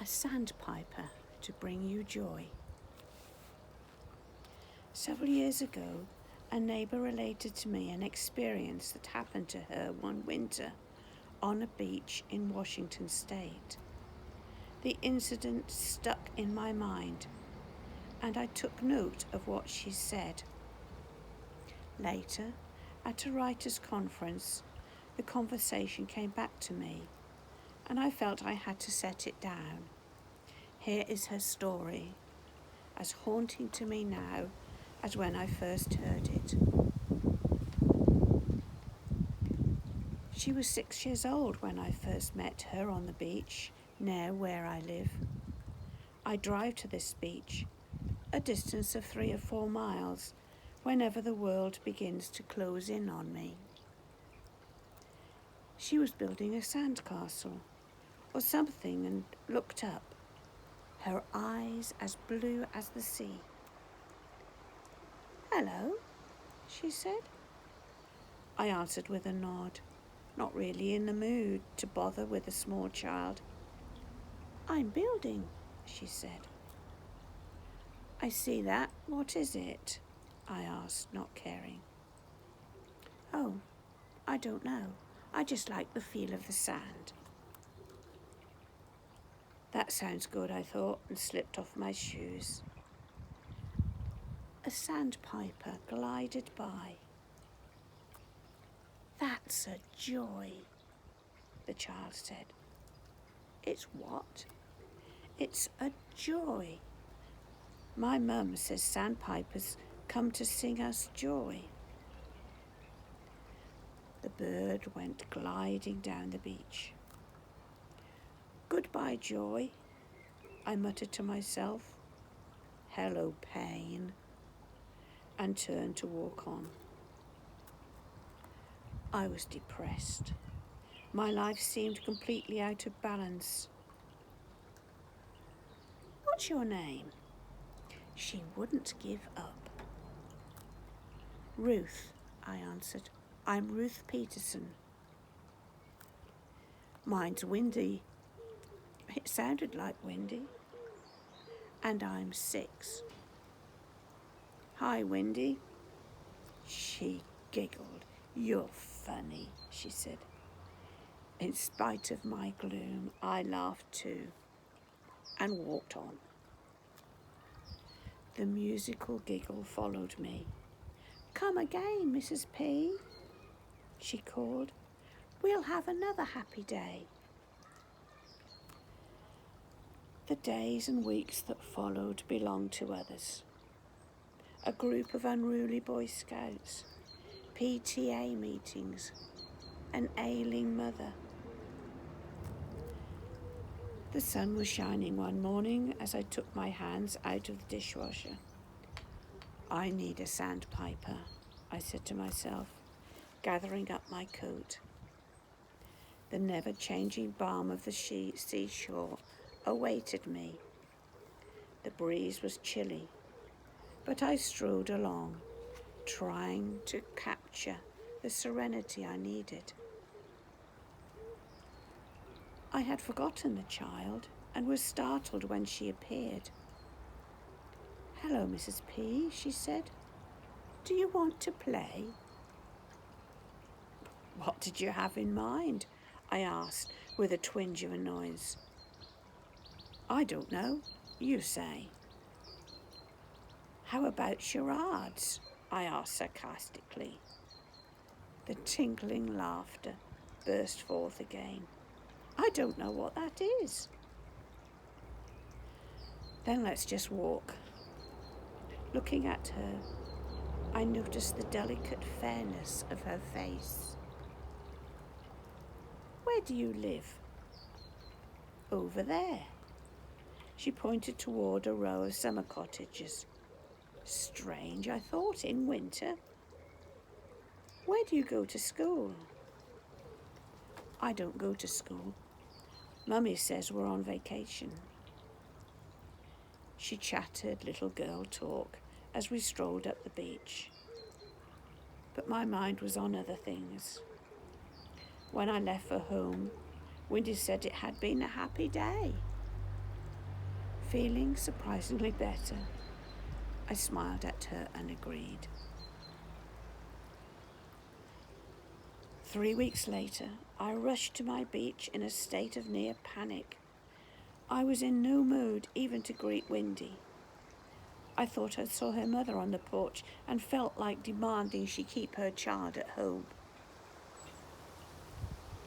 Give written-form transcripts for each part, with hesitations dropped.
A sandpiper to bring you joy. Several years ago, a neighbour related to me an experience that happened to her one winter on a beach in Washington State. The incident stuck in my mind, and I took note of what she said. Later, at a writers' conference, the conversation came back to me, and I felt I had to set it down. Here is her story, as haunting to me now as when I first heard it. She was 6 years old when I first met her on the beach near where I live. I drive to this beach, a distance of 3 or 4 miles, whenever the world begins to close in on me. She was building a sandcastle or something and looked up, her eyes as blue as the sea. "Hello," she said. I answered with a nod, not really in the mood to bother with a small child. "I'm building," she said. "I see that. What is it?" I asked, not caring. "Oh, I don't know. I just like the feel of the sand." That sounds good, I thought, and slipped off my shoes. A sandpiper glided by. "That's a joy," the child said. "It's what?" "It's a joy. My mum says sandpipers come to sing us joy." The bird went gliding down the beach. "Goodbye, joy," I muttered to myself. "Hello, pain," and turned to walk on. I was depressed. My life seemed completely out of balance. "What's your name?" She wouldn't give up. "Ruth," I answered. "I'm Ruth Peterson." "Mine's Wendy." It sounded like Wendy. "And I'm 6. "Hi, Wendy." She giggled. "You're funny," she said. In spite of my gloom, I laughed too and walked on. The musical giggle followed me. "Come again, Mrs. P," she called. "We'll have another happy day." The days and weeks that followed belonged to others. A group of unruly Boy Scouts, PTA meetings, an ailing mother. The sun was shining one morning as I took my hands out of the dishwasher. "I need a sandpiper," I said to myself, gathering up my coat. The never-changing balm of the seashore awaited me. The breeze was chilly, but I strode along, trying to capture the serenity I needed. I had forgotten the child and was startled when she appeared. "Hello, Mrs. P," she said. "Do you want to play?" "What did you have in mind?" I asked with a twinge of annoyance. "I don't know. You say." "How about charades?" I asked sarcastically. The tinkling laughter burst forth again. "I don't know what that is." "Then let's just walk." Looking at her, I noticed the delicate fairness of her face. "Where do you live?" "Over there." She pointed toward a row of summer cottages. Strange, I thought, in winter. "Where do you go to school?" "I don't go to school. Mummy says we're on vacation." She chattered little girl talk as we strolled up the beach. But my mind was on other things. When I left for home, Wendy said it had been a happy day. Feeling surprisingly better, I smiled at her and agreed. 3 weeks later, I rushed to my beach in a state of near panic. I was in no mood even to greet Wendy. I thought I saw her mother on the porch and felt like demanding she keep her child at home.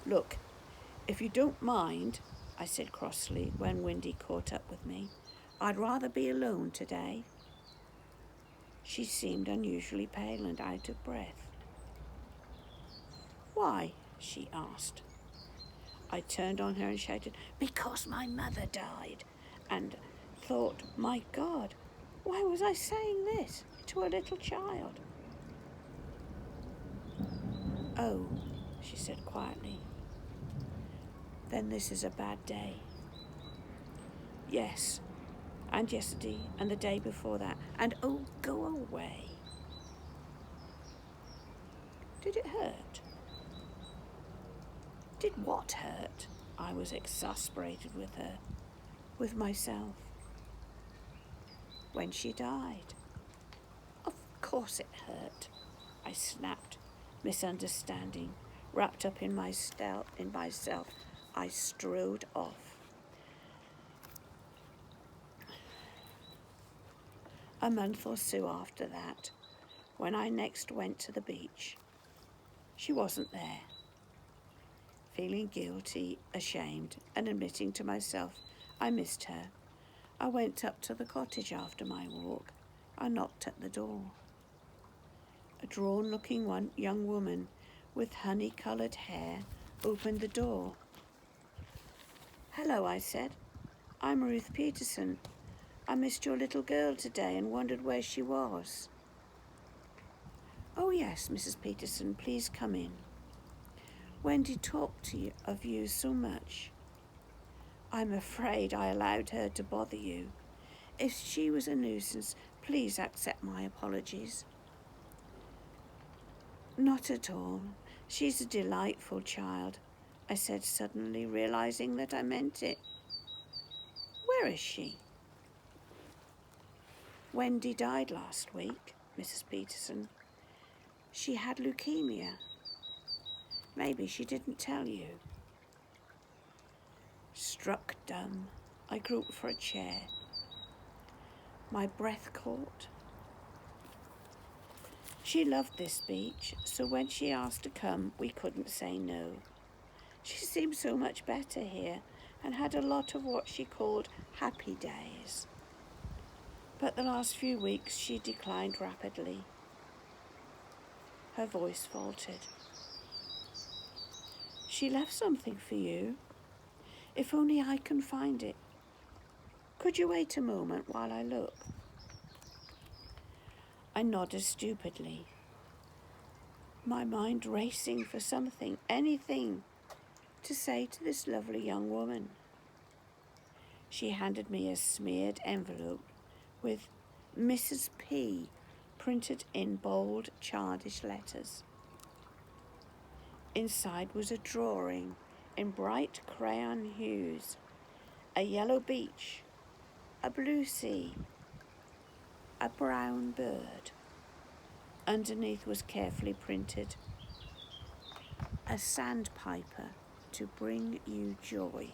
"Look, if you don't mind," I said crossly when Wendy caught up with me, "I'd rather be alone today." She seemed unusually pale and out of breath. "Why?" she asked. I turned on her and shouted, "Because my mother died," and thought, my God, why was I saying this to a little child? "Oh," she said quietly, "then this is a bad day." "Yes, and yesterday and the day before that, and oh, go away." Did it hurt? Did what hurt? I was exasperated with her, with myself. When she died. Of course it hurt, I snapped, misunderstanding. Wrapped up in myself, I strode off. A month or so after that, when I next went to the beach, she wasn't there. Feeling guilty, ashamed, and admitting to myself I missed her, I went up to the cottage after my walk. I knocked at the door. A drawn-looking young woman with honey-coloured hair opened the door. "Hello," I said. "I'm Ruth Peterson. I missed your little girl today and wondered where she was." "Oh yes, Mrs. Peterson, please come in. Wendy talked of you so much. I'm afraid I allowed her to bother you. If she was a nuisance, please accept my apologies." "Not at all. She's a delightful child," I said suddenly, realizing that I meant it. "Where is she?" "Wendy died last week, Mrs. Peterson. She had leukemia. Maybe she didn't tell you." Struck dumb, I groped for a chair. My breath caught. She loved this beach, so when she asked to come, we couldn't say no. She seemed so much better here and had a lot of what she called happy days. But the last few weeks she declined rapidly. Her voice faltered. "She left something for you. If only I can find it. Could you wait a moment while I look?" I nodded stupidly, my mind racing for something, anything, to say to this lovely young woman. She handed me a smeared envelope with Mrs. P printed in bold, childish letters. Inside was a drawing in bright crayon hues, a yellow beach, a blue sea, a brown bird. Underneath was carefully printed, "A sandpiper to bring you joy."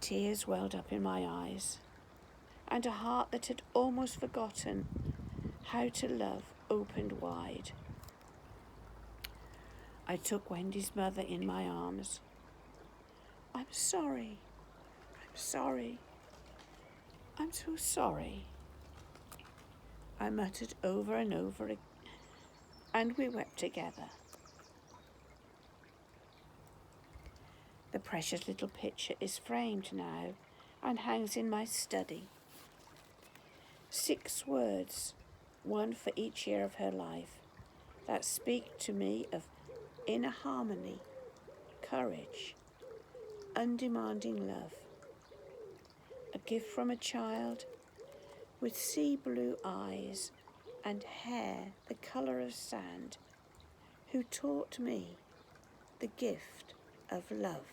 Tears welled up in my eyes, and a heart that had almost forgotten how to love opened wide. I took Wendy's mother in my arms. I'm sorry, I'm so sorry," I muttered over and over again, and we wept together. The precious little picture is framed now and hangs in my study. 6 words, one for each year of her life, that speak to me of inner harmony, courage, undemanding love. A gift from a child with sea blue eyes and hair the colour of sand, who taught me the gift of love.